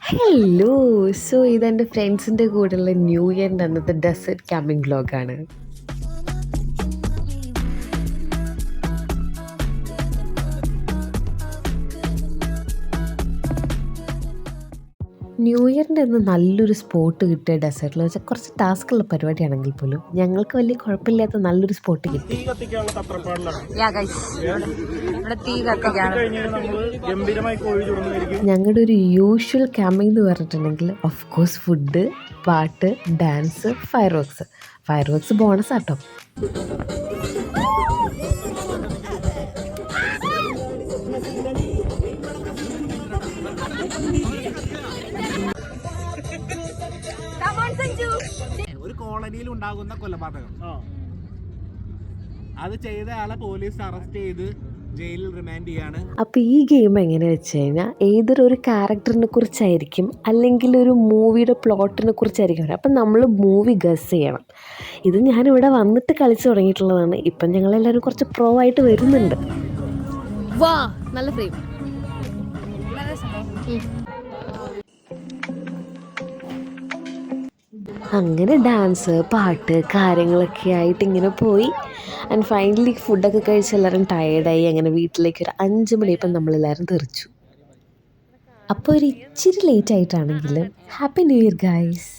Hello. So ഇതെൻ്റെ ഫ്രണ്ട്സിൻ്റെ കൂടെയുള്ള ന്യൂ ഇയറിൻ്റെ അന്നത്തെ ഡെസേർട്ട് ക്യാമ്പിംഗ് വ്ളോഗാണ്. ന്യൂ ഇയറിൻ്റെ അന്ന് നല്ലൊരു സ്പോട്ട് കിട്ടിയ ഡെസേർട്ടിൽ വെച്ചാൽ കുറച്ച് ടാസ്ക്കുള്ള പരിപാടിയാണെങ്കിൽ പോലും ഞങ്ങൾക്ക് വലിയ കുഴപ്പമില്ലാത്ത നല്ലൊരു സ്പോട്ട് കിട്ടി. ഞങ്ങളുടെ ഒരു യൂഷ്വൽ ക്യാമ്പിംഗ് എന്ന് പറഞ്ഞിട്ടുണ്ടെങ്കിൽ ഓഫ് കോഴ്സ് ഫുഡ്, പാട്ട്, ഡാൻസ്, ഫയർ വർക്ക്സ് ബോണസ് ആട്ടോ. ഒരു കോളനിയിൽ ഉണ്ടാകുന്ന കൊലപാതകം, അത് ചെയ്ത ആളെ പോലീസ് അറസ്റ്റ് ചെയ്ത് ജയിലിൽ റിമാൻഡ് ചെയ്യാണ്. അപ്പോൾ ഈ ഗെയിം എങ്ങനെ വെച്ച് കഴിഞ്ഞാൽ ഏതൊരു ക്യാരക്ടറിനെ കുറിച്ചായിരിക്കും അല്ലെങ്കിൽ ഒരു മൂവിയുടെ പ്ലോട്ടിനെ കുറിച്ചായിരിക്കും. അപ്പം നമ്മൾ മൂവി ഗസ് ചെയ്യണം. ഇത് ഞാനിവിടെ വന്നിട്ട് കളിച്ച് തുടങ്ങിയിട്ടുള്ളതാണ്. ഇപ്പം ഞങ്ങളെല്ലാവരും കുറച്ച് പ്രോ ആയിട്ട് വരുന്നുണ്ട്. വാ, നല്ല ഫ്രെയിം. അങ്ങനെ ഡാൻസ്, പാട്ട്, കാര്യങ്ങളൊക്കെ ആയിട്ട് ഇങ്ങനെ പോയി. ആൻഡ് ഫൈനലി ഫുഡൊക്കെ കഴിച്ച് എല്ലാവരും ടയേർഡായി. അങ്ങനെ വീട്ടിലേക്ക് ഒരു 5 മണിയപ്പം നമ്മളെല്ലാവരും തെറിച്ചു. അപ്പോൾ ഒരു ഇച്ചിരി ലേറ്റ് ആയിട്ടാണെങ്കിലും ഹാപ്പി ന്യൂ ഇയർ ഗൈസ്.